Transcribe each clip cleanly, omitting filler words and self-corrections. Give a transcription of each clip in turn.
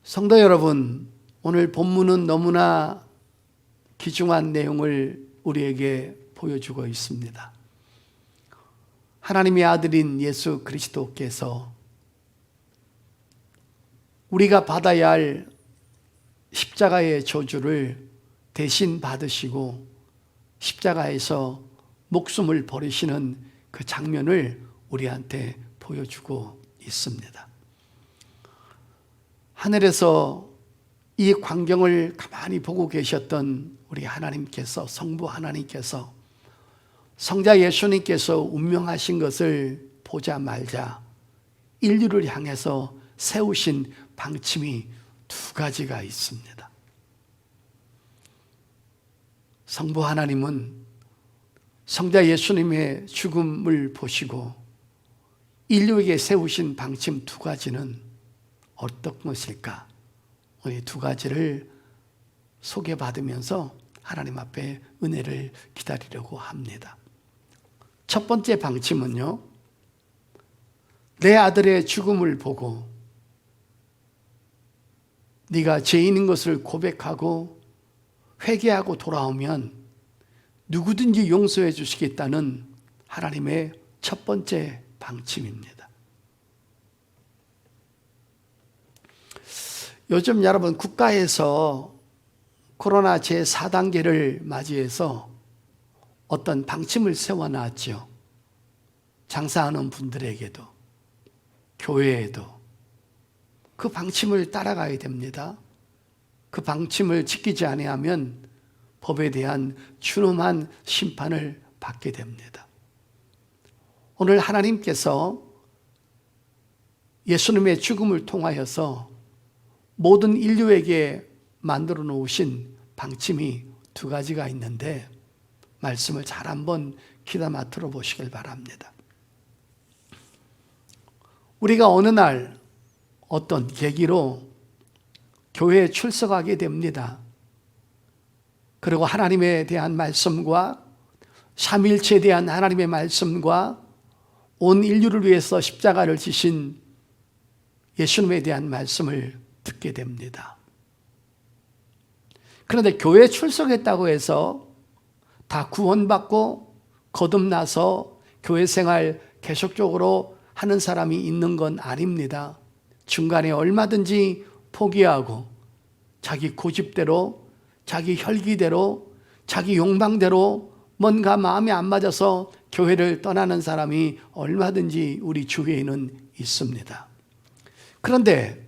성도 여러분, 오늘 본문은 너무나 귀중한 내용을 우리에게 보여주고 있습니다. 하나님의 아들인 예수 그리스도께서 우리가 받아야 할 십자가의 저주를 대신 받으시고 십자가에서 목숨을 버리시는 그 장면을 우리한테 보여주고 있습니다. 하늘에서 이 광경을 가만히 보고 계셨던 우리 하나님께서, 성부 하나님께서, 성자 예수님께서 운명하신 것을 보자마자 인류를 향해서 세우신 방침이 두 가지가 있습니다. 성부 하나님은 성자 예수님의 죽음을 보시고 인류에게 세우신 방침 두 가지는 어떤 것일까? 우리 두 가지를 소개받으면서 하나님 앞에 은혜를 기다리려고 합니다. 첫 번째 방침은요, 내 아들의 죽음을 보고 네가 죄인인 것을 고백하고 회개하고 돌아오면 누구든지 용서해 주시겠다는 하나님의 첫 번째 방침입니다. 요즘 여러분 국가에서 코로나 제4단계를 맞이해서 어떤 방침을 세워놨죠. 장사하는 분들에게도, 교회에도 그 방침을 따라가야 됩니다. 그 방침을 지키지 아니하면 법에 대한 준엄한 심판을 받게 됩니다. 오늘 하나님께서 예수님의 죽음을 통하여서 모든 인류에게 만들어 놓으신 방침이 두 가지가 있는데 말씀을 잘 한번 귀담아 들어보시길 바랍니다. 우리가 어느 날 어떤 계기로 교회에 출석하게 됩니다. 그리고 하나님에 대한 말씀과 삼위일체에 대한 하나님의 말씀과 온 인류를 위해서 십자가를 지신 예수님에 대한 말씀을 듣게 됩니다. 그런데 교회에 출석했다고 해서 다 구원받고 거듭나서 교회 생활 계속적으로 하는 사람이 있는 건 아닙니다. 중간에 얼마든지 포기하고 자기 고집대로, 자기 혈기대로, 자기 욕망대로 뭔가 마음에 안 맞아서 교회를 떠나는 사람이 얼마든지 우리 주위에는 있습니다. 그런데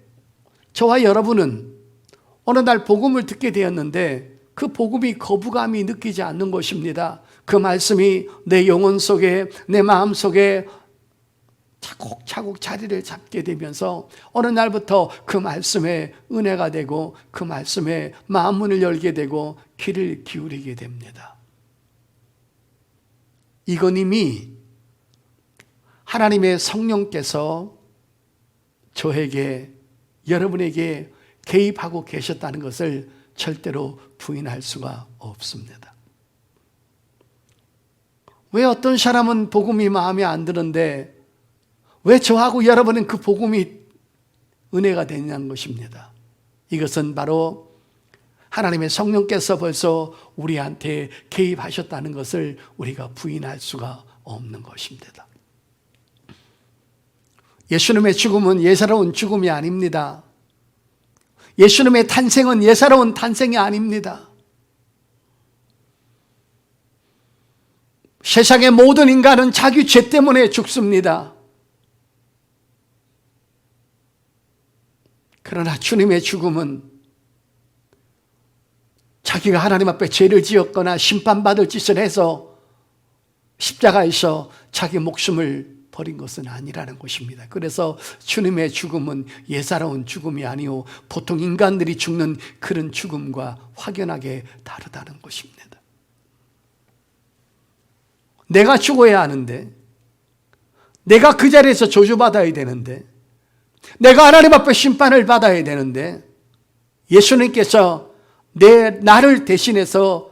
저와 여러분은 어느 날 복음을 듣게 되었는데 그 복음이 거부감이 느끼지 않는 것입니다. 그 말씀이 내 영혼 속에, 내 마음 속에 차곡차곡 자리를 잡게 되면서 어느 날부터 그 말씀에 은혜가 되고 그 말씀에 마음문을 열게 되고 귀를 기울이게 됩니다. 이건 이미 하나님의 성령께서 저에게, 여러분에게 개입하고 계셨다는 것을 절대로 부인할 수가 없습니다. 왜 어떤 사람은 복음이 마음에 안 드는데 왜 저하고 여러분은 그 복음이 은혜가 되냐는 것입니다. 이것은 바로 하나님의 성령께서 벌써 우리한테 개입하셨다는 것을 우리가 부인할 수가 없는 것입니다. 예수님의 죽음은 예사로운 죽음이 아닙니다. 예수님의 탄생은 예사로운 탄생이 아닙니다. 세상의 모든 인간은 자기 죄 때문에 죽습니다. 그러나 주님의 죽음은 자기가 하나님 앞에 죄를 지었거나 심판받을 짓을 해서 십자가에서 자기 목숨을 버린 것은 아니라는 것입니다. 그래서 주님의 죽음은 예사로운 죽음이 아니오 보통 인간들이 죽는 그런 죽음과 확연하게 다르다는 것입니다. 내가 죽어야 하는데, 내가 그 자리에서 저주받아야 되는데, 내가 하나님 앞에 심판을 받아야 되는데 예수님께서 나를 대신해서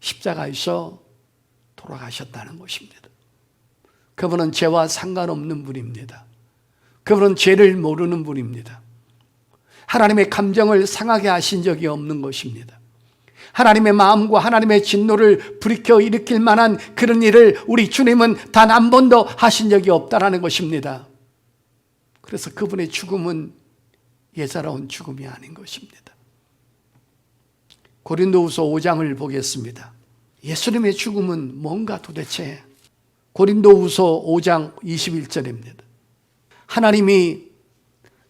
십자가에서 돌아가셨다는 것입니다. 그분은 죄와 상관없는 분입니다. 그분은 죄를 모르는 분입니다. 하나님의 감정을 상하게 하신 적이 없는 것입니다. 하나님의 마음과 하나님의 진노를 불이켜 일으킬 만한 그런 일을 우리 주님은 단 한 번도 하신 적이 없다라는 것입니다. 그래서 그분의 죽음은 예사로운 죽음이 아닌 것입니다. 고린도후서 5장을 보겠습니다. 예수님의 죽음은 뭔가 도대체? 고린도후서 5장 21절입니다. 하나님이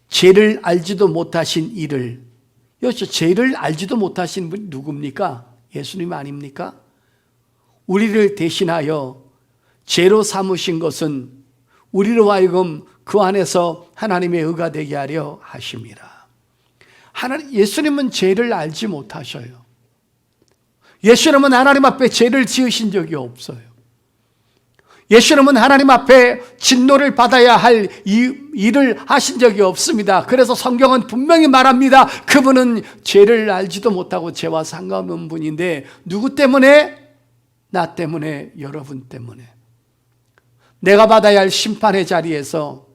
죄를 알지도 못하신 이를, 여기서 죄를 알지도 못하신 분이 누굽니까? 예수님 아닙니까? 우리를 대신하여 죄로 삼으신 것은 우리로 하여금 그 안에서 하나님의 의가 되게 하려 하심이라. 예수님은 죄를 알지 못하셔요. 예수님은 하나님 앞에 죄를 지으신 적이 없어요. 예수님은 하나님 앞에 진노를 받아야 할 일을 하신 적이 없습니다. 그래서 성경은 분명히 말합니다. 그분은 죄를 알지도 못하고 죄와 상관없는 분인데 누구 때문에? 나 때문에, 여러분 때문에. 내가 받아야 할 심판의 자리에서,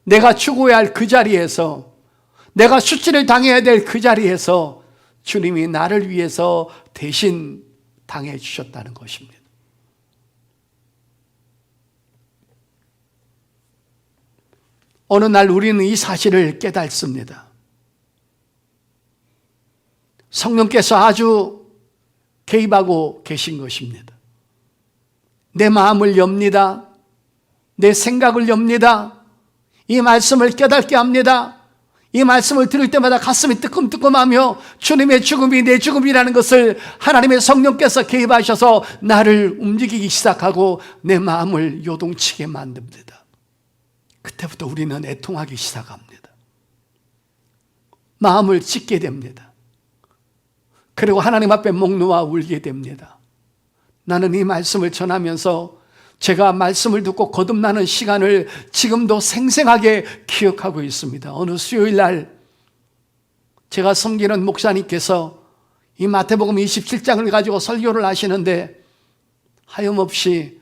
내가 죽어야 할 그 자리에서, 내가 수치를 당해야 될 그 자리에서 주님이 나를 위해서 대신 당해 주셨다는 것입니다. 어느 날 우리는 이 사실을 깨닫습니다. 성령께서 아주 개입하고 계신 것입니다. 내 마음을 엽니다. 내 생각을 엽니다. 이 말씀을 깨닫게 합니다. 이 말씀을 들을 때마다 가슴이 뜨끔뜨끔하며 주님의 죽음이 내 죽음이라는 것을 하나님의 성령께서 개입하셔서 나를 움직이기 시작하고 내 마음을 요동치게 만듭니다. 그때부터 우리는 애통하기 시작합니다. 마음을 찢게 됩니다. 그리고 하나님 앞에 목 놓아 울게 됩니다. 나는 이 말씀을 전하면서 제가 말씀을 듣고 거듭나는 시간을 지금도 생생하게 기억하고 있습니다. 어느 수요일 날 제가 섬기는 목사님께서 이 마태복음 27장을 가지고 설교를 하시는데 하염없이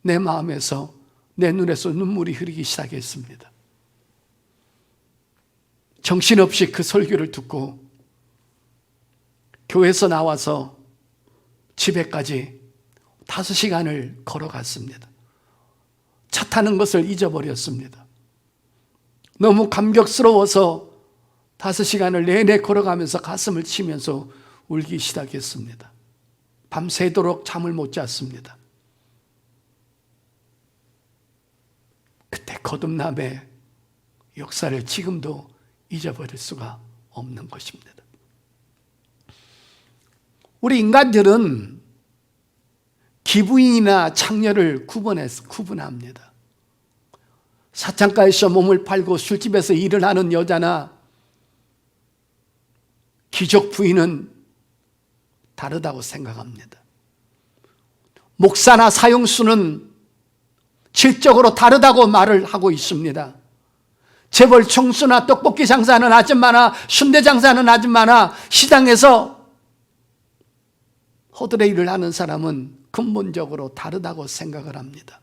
내 마음에서, 내 눈에서 눈물이 흐르기 시작했습니다. 정신없이 그 설교를 듣고 교회에서 나와서 집에까지 5시간을 걸어갔습니다. 차 타는 것을 잊어버렸습니다. 너무 감격스러워서 5시간을 내내 걸어가면서 가슴을 치면서 울기 시작했습니다. 밤새도록 잠을 못 잤습니다. 그때 거듭남의 역사를 지금도 잊어버릴 수가 없는 것입니다. 우리 인간들은 기부인이나 창녀를 구분합니다. 사창가에서 몸을 팔고 술집에서 일을 하는 여자나 귀족 부인은 다르다고 생각합니다. 목사나 사형수는 질적으로 다르다고 말을 하고 있습니다. 재벌 총수나 떡볶이 장사하는 아줌마나 순대 장사하는 아줌마나 시장에서 허드렛 일을 하는 사람은 근본적으로 다르다고 생각을 합니다.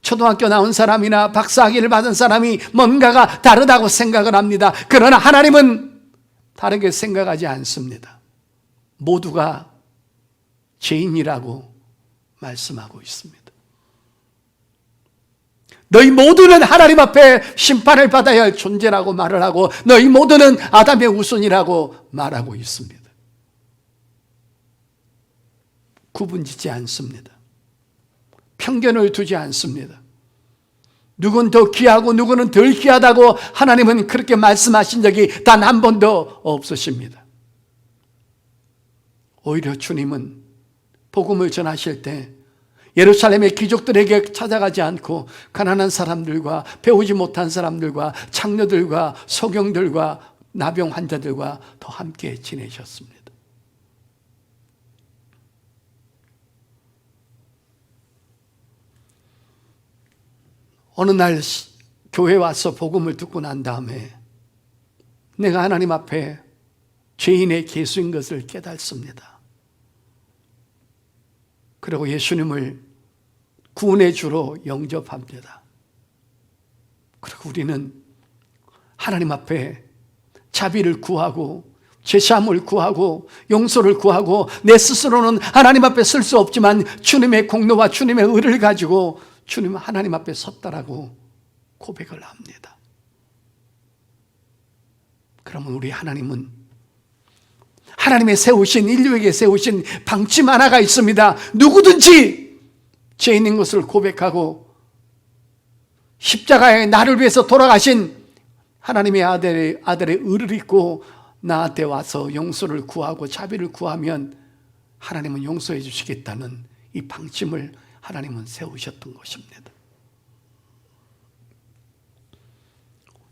초등학교 나온 사람이나 박사학위를 받은 사람이 뭔가가 다르다고 생각을 합니다. 그러나 하나님은 다르게 생각하지 않습니다. 모두가 죄인이라고 말씀하고 있습니다. 너희 모두는 하나님 앞에 심판을 받아야 할 존재라고 말을 하고 너희 모두는 아담의 후손이라고 말하고 있습니다. 구분짓지 않습니다. 편견을 두지 않습니다. 누군 더 귀하고 누구는 덜 귀하다고 하나님은 그렇게 말씀하신 적이 단 한 번도 없으십니다. 오히려 주님은 복음을 전하실 때 예루살렘의 귀족들에게 찾아가지 않고 가난한 사람들과 배우지 못한 사람들과 창녀들과 소경들과 나병 환자들과 더 함께 지내셨습니다. 어느 날 교회에 와서 복음을 듣고 난 다음에 내가 하나님 앞에 죄인의 개수인 것을 깨닫습니다. 그리고 예수님을 구원의 주로 영접합니다. 그리고 우리는 하나님 앞에 자비를 구하고 죄사함을 구하고 용서를 구하고 내 스스로는 하나님 앞에 설 수 없지만 주님의 공로와 주님의 의를 가지고 주님 하나님 앞에 섰다라고 고백을 합니다. 그러면 우리 하나님은 하나님의 세우신 인류에게 세우신 방침 하나가 있습니다. 누구든지 죄인인 것을 고백하고 십자가에 나를 위해서 돌아가신 하나님의 아들의 의를 입고 나한테 와서 용서를 구하고 자비를 구하면 하나님은 용서해 주시겠다는 이 방침을 하나님은 세우셨던 것입니다.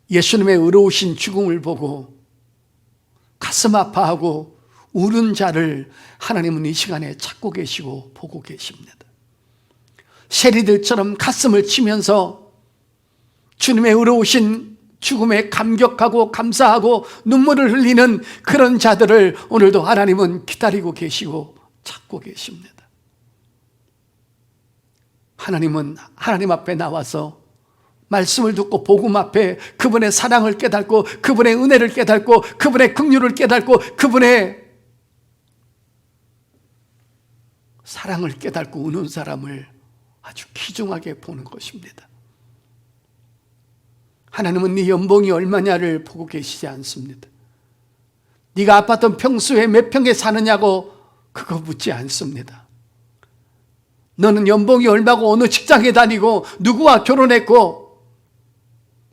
예수님의 의로우신 죽음을 보고 가슴 아파하고 우는 자를 하나님은 이 시간에 찾고 계시고 보고 계십니다. 세리들처럼 가슴을 치면서 주님의 의로우신 죽음에 감격하고 감사하고 눈물을 흘리는 그런 자들을 오늘도 하나님은 기다리고 계시고 찾고 계십니다. 하나님은 하나님 앞에 나와서 말씀을 듣고 복음 앞에 그분의 사랑을 깨닫고 그분의 은혜를 깨닫고 그분의 긍휼을 깨닫고 그분의 사랑을 깨닫고 우는 사람을 아주 귀중하게 보는 것입니다. 하나님은 네 연봉이 얼마냐를 보고 계시지 않습니다. 네가 아파트 평수에 몇 평에 사느냐고 그거 묻지 않습니다. 너는 연봉이 얼마고 어느 직장에 다니고 누구와 결혼했고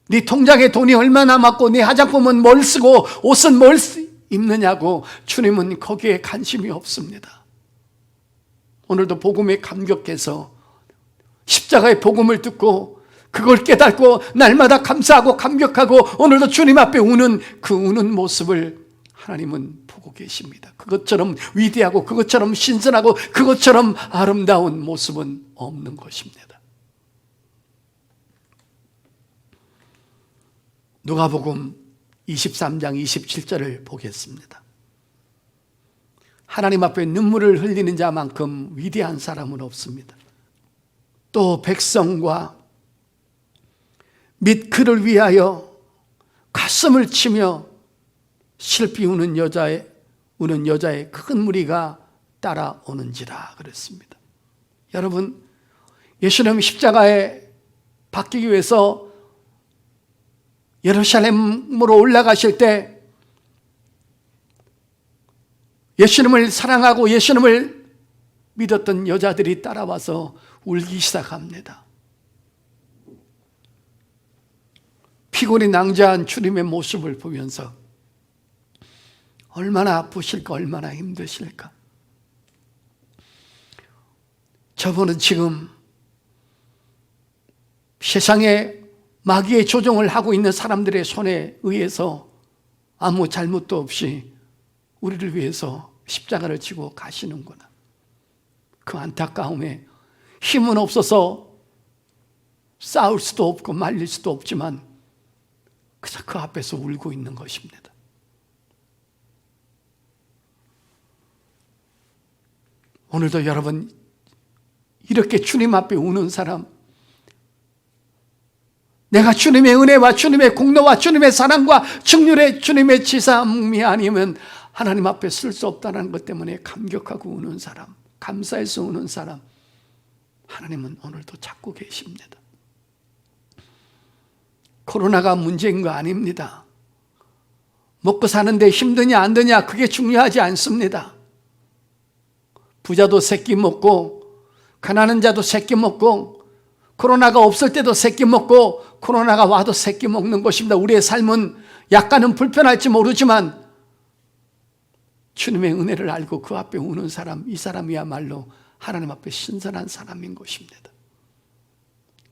네 통장에 돈이 얼마 남았고 네 화장품은 뭘 쓰고 옷은 뭘 입느냐고 주님은 거기에 관심이 없습니다. 오늘도 복음에 감격해서 십자가의 복음을 듣고 그걸 깨닫고 날마다 감사하고 감격하고 오늘도 주님 앞에 우는 그 우는 모습을 하나님은 보고 계십니다. 그것처럼 위대하고 그것처럼 신선하고 그것처럼 아름다운 모습은 없는 것입니다. 누가복음 23장 27절을 보겠습니다. 하나님 앞에 눈물을 흘리는 자만큼 위대한 사람은 없습니다. 또 백성과 및 그를 위하여 가슴을 치며 슬피 우는 여자의 큰 무리가 따라오는지라 그랬습니다. 여러분, 예수님 십자가에 박히기 위해서 예루살렘으로 올라가실 때 예수님을 사랑하고 예수님을 믿었던 여자들이 따라와서 울기 시작합니다. 피곤이 낭자한 주님의 모습을 보면서 얼마나 아프실까, 얼마나 힘드실까. 저분은 지금 세상에 마귀의 조종을 하고 있는 사람들의 손에 의해서 아무 잘못도 없이 우리를 위해서 십자가를 지고 가시는구나. 그 안타까움에 힘은 없어서 싸울 수도 없고 말릴 수도 없지만 그저 그 앞에서 울고 있는 것입니다. 오늘도 여러분 이렇게 주님 앞에 우는 사람, 내가 주님의 은혜와 주님의 공로와 주님의 사랑과 긍휼의 주님의 지사함이 아니면 하나님 앞에 쓸 수 없다는 것 때문에 감격하고 우는 사람, 감사해서 우는 사람, 하나님은 오늘도 찾고 계십니다. 코로나가 문제인 거 아닙니다. 먹고 사는데 힘드냐 안 드냐 그게 중요하지 않습니다. 부자도 새끼 먹고 가난한 자도 새끼 먹고 코로나가 없을 때도 새끼 먹고 코로나가 와도 새끼 먹는 것입니다. 우리의 삶은 약간은 불편할지 모르지만 주님의 은혜를 알고 그 앞에 우는 사람, 이 사람이야말로 하나님 앞에 신선한 사람인 것입니다.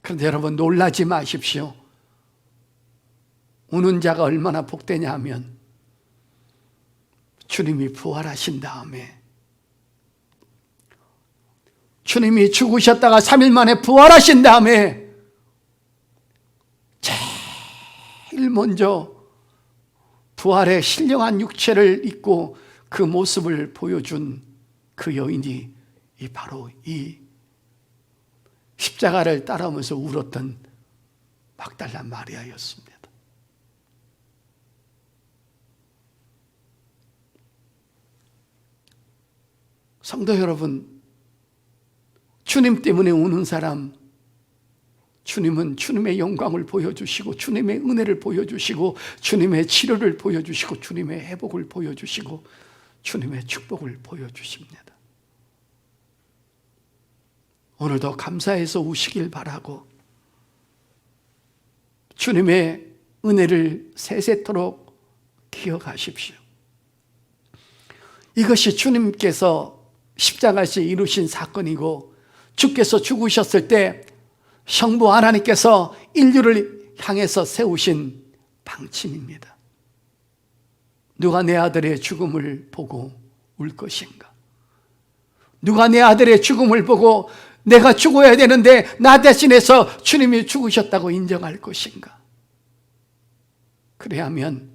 그런데 여러분 놀라지 마십시오. 우는 자가 얼마나 복되냐 하면 주님이 부활하신 다음에 주님이 죽으셨다가 3일 만에 부활하신 다음에 제일 먼저 부활의 신령한 육체를 입고 그 모습을 보여준 그 여인이 바로 이 십자가를 따라오면서 울었던 막달라 마리아였습니다. 성도 여러분, 주님 때문에 우는 사람, 주님은 주님의 영광을 보여주시고 주님의 은혜를 보여주시고 주님의 치료를 보여주시고 주님의 회복을 보여주시고 주님의 축복을 보여주십니다. 오늘도 감사해서 우시길 바라고 주님의 은혜를 세세토록 기억하십시오. 이것이 주님께서 십자가에서 이루신 사건이고 주께서 죽으셨을 때 성부 하나님께서 인류를 향해서 세우신 방침입니다. 누가 내 아들의 죽음을 보고 울 것인가? 누가 내 아들의 죽음을 보고 내가 죽어야 되는데 나 대신해서 주님이 죽으셨다고 인정할 것인가? 그래야면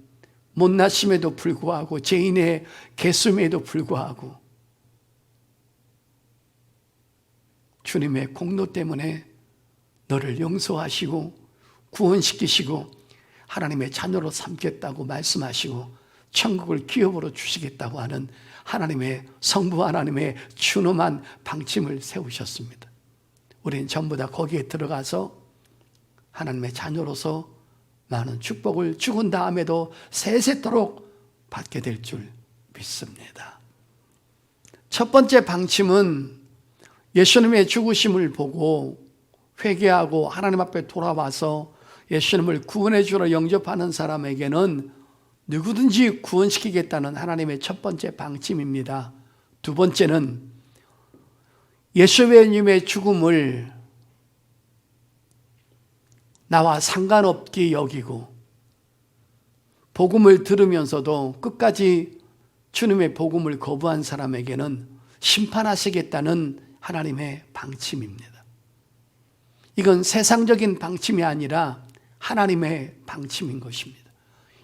못나심에도 불구하고 죄인의 개수임에도 불구하고 주님의 공로 때문에 너를 용서하시고 구원시키시고 하나님의 자녀로 삼겠다고 말씀하시고 천국을 기업으로 주시겠다고 하는 하나님의 성부 하나님의 준엄한 방침을 세우셨습니다. 우리는 전부 다 거기에 들어가서 하나님의 자녀로서 많은 축복을 죽은 다음에도 세세토록 받게 될 줄 믿습니다. 첫 번째 방침은 예수님의 죽으심을 보고 회개하고 하나님 앞에 돌아와서 예수님을 구원해 주러 영접하는 사람에게는 누구든지 구원시키겠다는 하나님의 첫 번째 방침입니다. 두 번째는 예수님의 죽음을 나와 상관없게 여기고 복음을 들으면서도 끝까지 주님의 복음을 거부한 사람에게는 심판하시겠다는 하나님의 방침입니다. 이건 세상적인 방침이 아니라 하나님의 방침인 것입니다.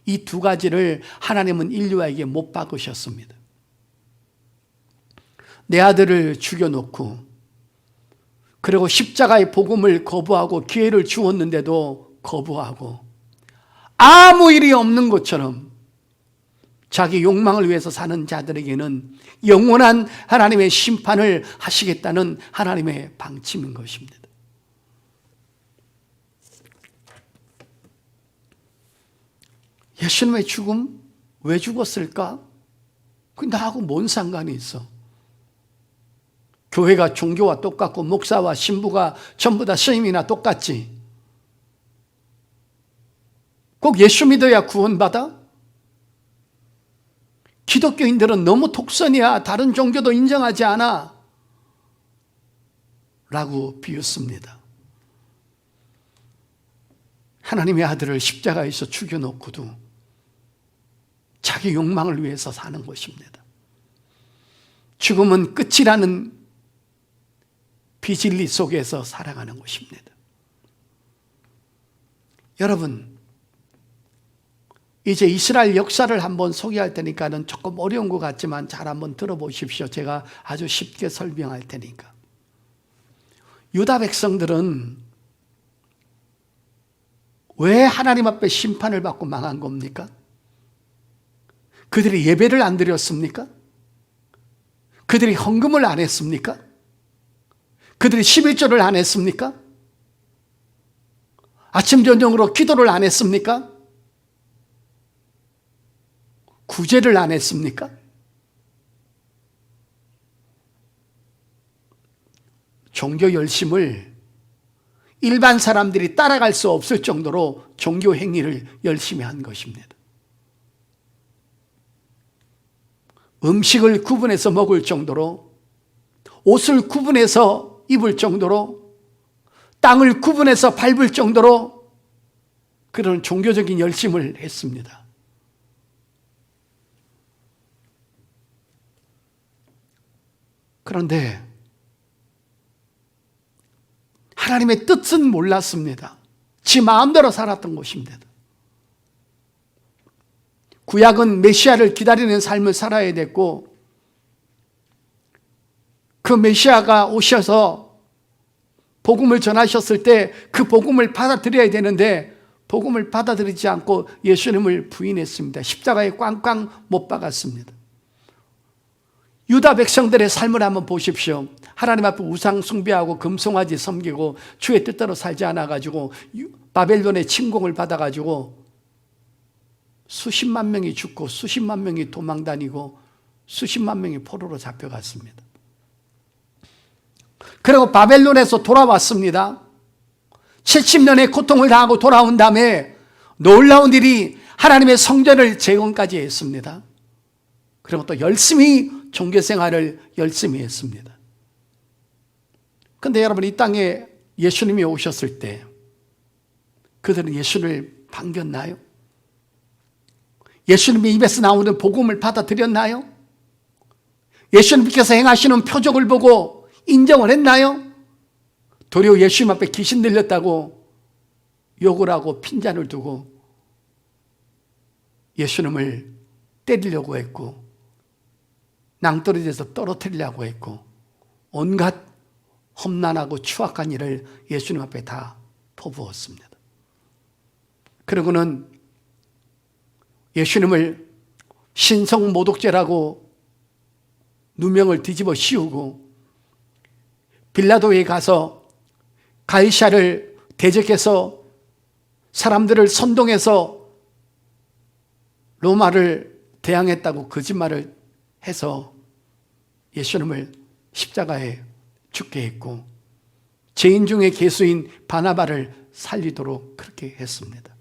이 두 가지를 하나님은 인류에게 못 박으셨습니다. 내 아들을 죽여놓고 그리고 십자가의 복음을 거부하고 기회를 주었는데도 거부하고 아무 일이 없는 것처럼 자기 욕망을 위해서 사는 자들에게는 영원한 하나님의 심판을 하시겠다는 하나님의 방침인 것입니다. 예수님의 죽음 왜 죽었을까? 그 나하고 뭔 상관이 있어? 교회가 종교와 똑같고 목사와 신부가 전부 다 스님이나 똑같지. 꼭 예수 믿어야 구원받아? 기독교인들은 너무 독선이야. 다른 종교도 인정하지 않아. 라고 비웃습니다. 하나님의 아들을 십자가에서 죽여놓고도 자기 욕망을 위해서 사는 것입니다. 죽음은 끝이라는 비진리 속에서 살아가는 것입니다. 여러분, 이제 이스라엘 역사를 한번 소개할 테니까는 조금 어려운 것 같지만 잘 한번 들어보십시오. 제가 아주 쉽게 설명할 테니까. 유다 백성들은 왜 하나님 앞에 심판을 받고 망한 겁니까? 그들이 예배를 안 드렸습니까? 그들이 헌금을 안 했습니까? 그들이 11조를 안 했습니까? 아침 저녁으로 기도를 안 했습니까? 구제를 안 했습니까? 종교 열심을 일반 사람들이 따라갈 수 없을 정도로 종교 행위를 열심히 한 것입니다. 음식을 구분해서 먹을 정도로, 옷을 구분해서 입을 정도로, 땅을 구분해서 밟을 정도로 그런 종교적인 열심을 했습니다. 그런데 하나님의 뜻은 몰랐습니다. 지 마음대로 살았던 것입니다. 구약은 메시아를 기다리는 삶을 살아야 됐고 그 메시아가 오셔서 복음을 전하셨을 때 그 복음을 받아들여야 되는데 복음을 받아들이지 않고 예수님을 부인했습니다. 십자가에 꽝꽝 못 박았습니다. 유다 백성들의 삶을 한번 보십시오. 하나님 앞에 우상 숭배하고 금송아지 섬기고 주의 뜻대로 살지 않아가지고 바벨론의 침공을 받아가지고 수십만 명이 죽고 수십만 명이 도망다니고 수십만 명이 포로로 잡혀갔습니다. 그리고 바벨론에서 돌아왔습니다. 70년의 고통을 당하고 돌아온 다음에 놀라운 일이 하나님의 성전을 재건까지 했습니다. 그리고 또 열심히 종교생활을 열심히 했습니다. 그런데 여러분, 이 땅에 예수님이 오셨을 때 그들은 예수를 반겼나요? 예수님의 입에서 나오는 복음을 받아들였나요? 예수님께서 행하시는 표적을 보고 인정을 했나요? 도리어 예수님 앞에 귀신 들렸다고 욕을 하고 핀잔을 두고 예수님을 때리려고 했고 낭떠러지에서 떨어뜨리려고 했고 온갖 험난하고 추악한 일을 예수님 앞에 다 퍼부었습니다. 그러고는 예수님을 신성모독죄라고 누명을 뒤집어 씌우고 빌라도에 가서 가이사를 대적해서 사람들을 선동해서 로마를 대항했다고 거짓말을 해서 예수님을 십자가에 죽게 했고 죄인 중에 괴수인 바나바를 살리도록 그렇게 했습니다.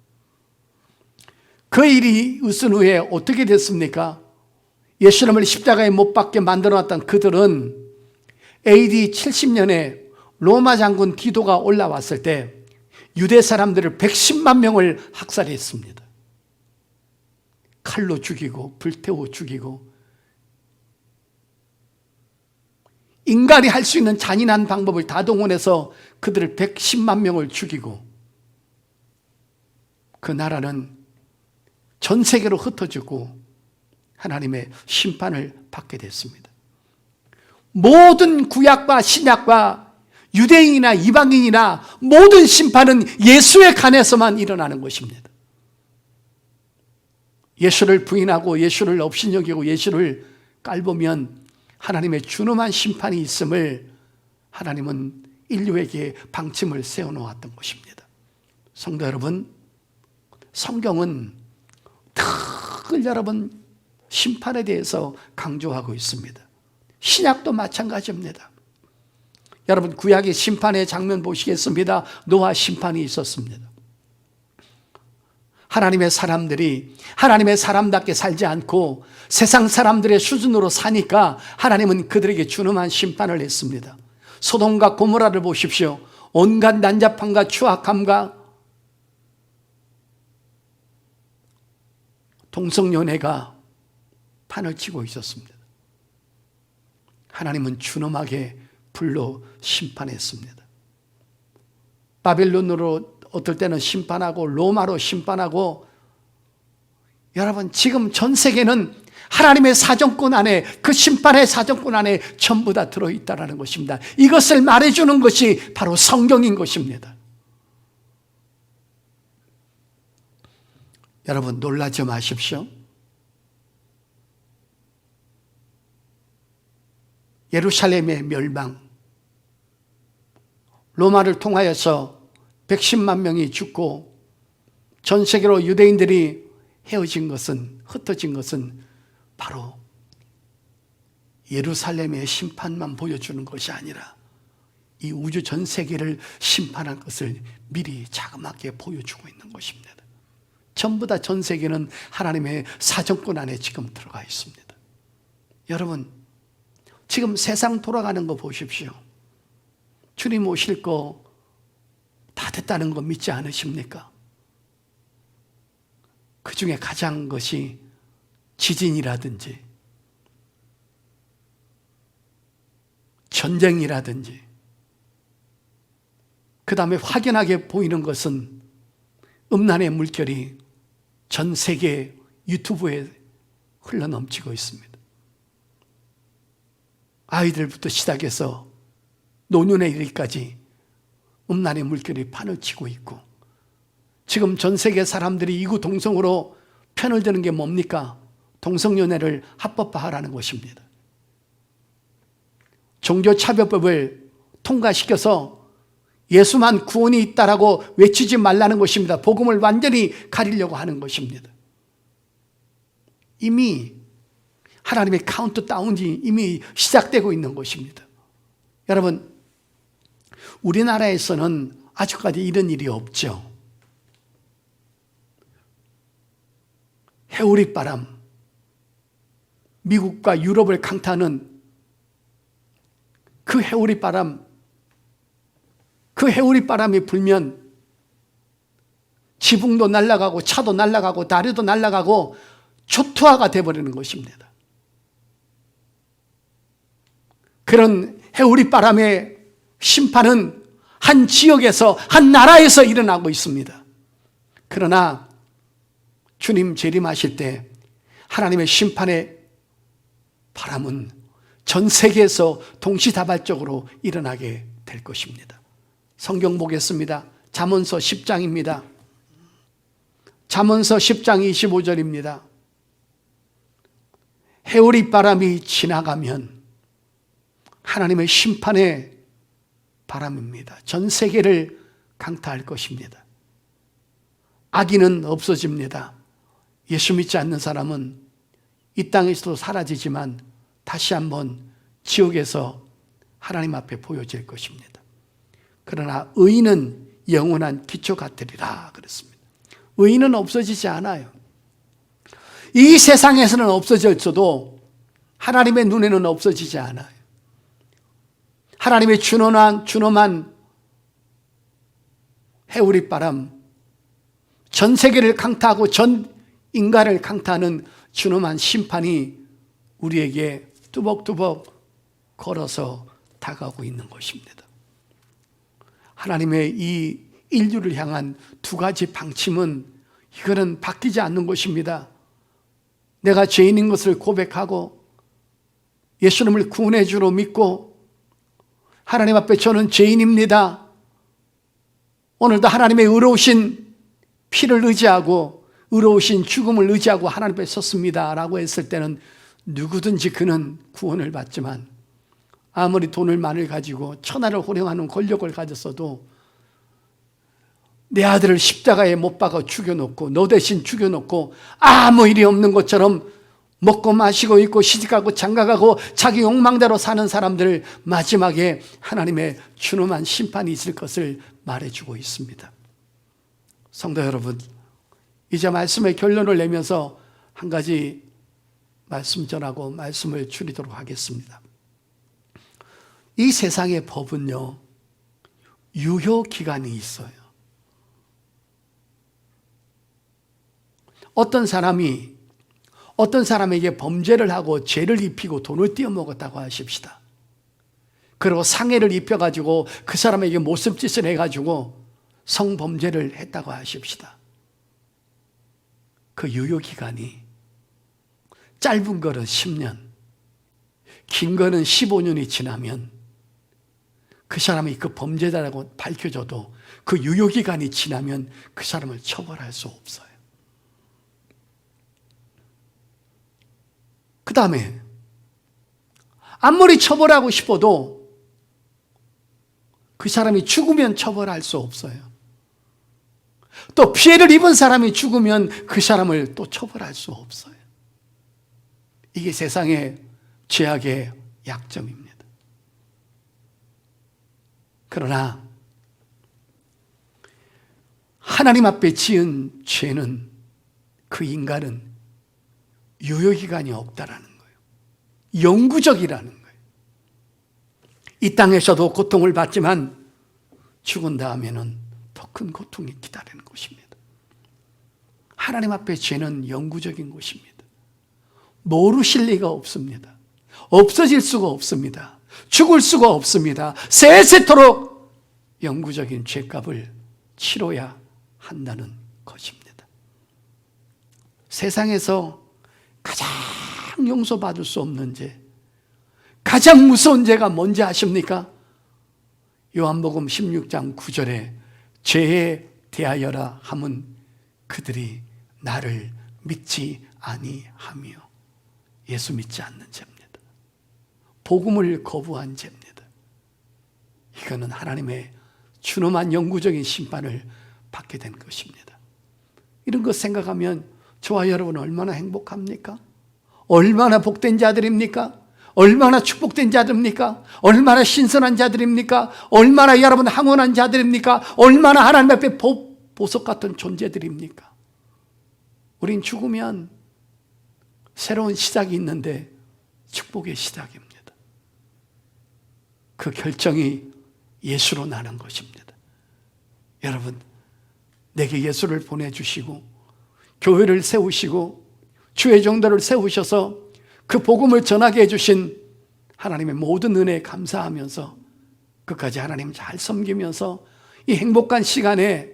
그 일이 있은 후에 어떻게 됐습니까? 예수님을 십자가에 못 박게 만들어놨던 그들은 AD 70년에 로마 장군 디도가 올라왔을 때 유대 사람들을 110만 명을 학살했습니다. 칼로 죽이고 불태워 죽이고 인간이 할 수 있는 잔인한 방법을 다 동원해서 그들을 110만 명을 죽이고 그 나라는 전 세계로 흩어지고 하나님의 심판을 받게 됐습니다. 모든 구약과 신약과 유대인이나 이방인이나 모든 심판은 예수의 간에서만 일어나는 것입니다. 예수를 부인하고 예수를 업신여기고 예수를 깔보면 하나님의 준엄한 심판이 있음을 하나님은 인류에게 방침을 세워놓았던 것입니다. 성도 여러분, 성경은 늘 여러분 심판에 대해서 강조하고 있습니다. 신약도 마찬가지입니다. 여러분, 구약의 심판의 장면 보시겠습니다. 노아 심판이 있었습니다. 하나님의 사람들이 하나님의 사람답게 살지 않고 세상 사람들의 수준으로 사니까 하나님은 그들에게 준엄한 심판을 했습니다. 소돔과 고모라를 보십시오. 온갖 난잡함과 추악함과 동성연애가 판을 치고 있었습니다. 하나님은 준엄하게 불로 심판했습니다. 바벨론으로 어떨 때는 심판하고 로마로 심판하고, 여러분 지금 전 세계는 하나님의 사정권 안에, 그 심판의 사정권 안에 전부 다 들어있다는 것입니다. 이것을 말해주는 것이 바로 성경인 것입니다. 여러분 놀라지 마십시오. 예루살렘의 멸망, 로마를 통하여서 110만 명이 죽고 전 세계로 유대인들이 헤어진 것은, 흩어진 것은 바로 예루살렘의 심판만 보여주는 것이 아니라 이 우주 전 세계를 심판할 것을 미리 자그맣게 보여주고 있는 것입니다. 전부 다 전 세계는 하나님의 사정권 안에 지금 들어가 있습니다. 여러분 지금 세상 돌아가는 거 보십시오. 주님 오실 거 다 됐다는 거 믿지 않으십니까? 그 중에 가장 것이 지진이라든지 전쟁이라든지, 그 다음에 확연하게 보이는 것은 음란의 물결이 전 세계 유튜브에 흘러넘치고 있습니다. 아이들부터 시작해서 노년에 이르기까지 음란의 물결이 판을 치고 있고, 지금 전 세계 사람들이 이구동성으로 편을 드는 게 뭡니까? 동성연애를 합법화하라는 것입니다. 종교차별법을 통과시켜서 예수만 구원이 있다라고 외치지 말라는 것입니다. 복음을 완전히 가리려고 하는 것입니다. 이미 하나님의 카운트다운이 이미 시작되고 있는 것입니다. 여러분, 우리나라에서는 아직까지 이런 일이 없죠. 해오리바람, 미국과 유럽을 강타하는 그 해오리바람이 불면 지붕도 날아가고 차도 날아가고 다리도 날아가고 초토화가 되어버리는 것입니다. 그런 해오리바람의 심판은 한 지역에서, 한 나라에서 일어나고 있습니다. 그러나 주님 재림하실 때 하나님의 심판의 바람은 전 세계에서 동시다발적으로 일어나게 될 것입니다. 성경 보겠습니다. 잠언서 10장입니다. 잠언서 10장 25절입니다. 해오리바람이 지나가면 하나님의 심판의 바람입니다. 전 세계를 강타할 것입니다. 악인은 없어집니다. 예수 믿지 않는 사람은 이 땅에서도 사라지지만 다시 한번 지옥에서 하나님 앞에 보여질 것입니다. 그러나 의인은 영원한 기초 같으리라 그랬습니다. 의인은 없어지지 않아요. 이 세상에서는 없어졌어도 하나님의 눈에는 없어지지 않아요. 하나님의 준엄한 해오리바람, 전 세계를 강타하고 전 인간을 강타하는 준엄한 심판이 우리에게 뚜벅뚜벅 걸어서 다가오고 있는 것입니다. 하나님의 이 인류를 향한 두 가지 방침은 이거는 바뀌지 않는 것입니다. 내가 죄인인 것을 고백하고 예수님을 구원해 주로 믿고 하나님 앞에 저는 죄인입니다. 오늘도 하나님의 의로우신 피를 의지하고 의로우신 죽음을 의지하고 하나님 앞에 섰습니다 라고 했을 때는 누구든지 그는 구원을 받지만 아무리 돈을 많이 가지고 천하를 호령하는 권력을 가졌어도 내 아들을 십자가에 못 박아 죽여놓고 너 대신 죽여놓고 아무 일이 없는 것처럼 먹고 마시고 있고 시집가고 장가가고 자기 욕망대로 사는 사람들 마지막에 하나님의 준엄한 심판이 있을 것을 말해주고 있습니다. 성도 여러분, 이제 말씀의 결론을 내면서 한 가지 말씀 전하고 말씀을 줄이도록 하겠습니다. 이 세상의 법은요, 유효기간이 있어요. 어떤 사람에게 범죄를 하고 죄를 입히고 돈을 띄어먹었다고 하십시다. 그리고 상해를 입혀가지고 그 사람에게 모습짓을 해가지고 성범죄를 했다고 하십시다. 그 유효기간이 짧은 거는 10년, 긴 거는 15년이 지나면 그 사람이 그 범죄자라고 밝혀져도 그 유효기간이 지나면 그 사람을 처벌할 수 없어요. 그 다음에 아무리 처벌하고 싶어도 그 사람이 죽으면 처벌할 수 없어요. 또 피해를 입은 사람이 죽으면 그 사람을 또 처벌할 수 없어요. 이게 세상의 죄악의 약점입니다. 그러나 하나님 앞에 지은 죄는, 그 인간은 유효기간이 없다라는 거예요. 영구적이라는 거예요. 이 땅에서도 고통을 받지만 죽은 다음에는 더 큰 고통이 기다리는 것입니다. 하나님 앞에 죄는 영구적인 것입니다. 모르실 리가 없습니다. 없어질 수가 없습니다. 죽을 수가 없습니다. 세세토록 영구적인 죄값을 치러야 한다는 것입니다. 세상에서 가장 용서받을 수 없는 죄, 가장 무서운 죄가 뭔지 아십니까? 요한복음 16장 9절에 죄에 대하여라 함은 그들이 나를 믿지 아니하며, 예수 믿지 않는 죄입니다. 복음을 거부한 죄입니다. 이거는 하나님의 준엄한 영구적인 심판을 받게 된 것입니다. 이런 것 생각하면 저와 여러분 얼마나 행복합니까? 얼마나 복된 자들입니까? 얼마나 축복된 자들입니까? 얼마나 신선한 자들입니까? 얼마나 여러분 항원한 자들입니까? 얼마나 하나님 앞에 보석 같은 존재들입니까? 우린 죽으면 새로운 시작이 있는데 축복의 시작입니다. 그 결정이 예수로 나는 것입니다. 여러분, 내게 예수를 보내주시고 교회를 세우시고 주의 종들을 세우셔서 그 복음을 전하게 해주신 하나님의 모든 은혜에 감사하면서 끝까지 하나님 잘 섬기면서 이 행복한 시간에,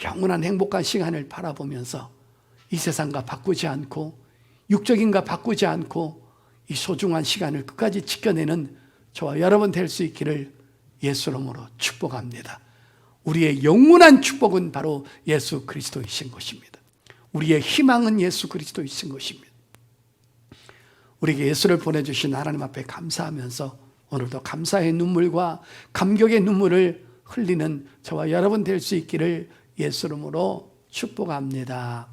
영원한 행복한 시간을 바라보면서 이 세상과 바꾸지 않고 육적인과 바꾸지 않고 이 소중한 시간을 끝까지 지켜내는 저와 여러분 될 수 있기를 예수 이름으로 축복합니다. 우리의 영원한 축복은 바로 예수 그리스도이신 것입니다. 우리의 희망은 예수 그리스도이신 것입니다. 우리에게 예수를 보내주신 하나님 앞에 감사하면서 오늘도 감사의 눈물과 감격의 눈물을 흘리는 저와 여러분 될 수 있기를 예수 이름으로 축복합니다.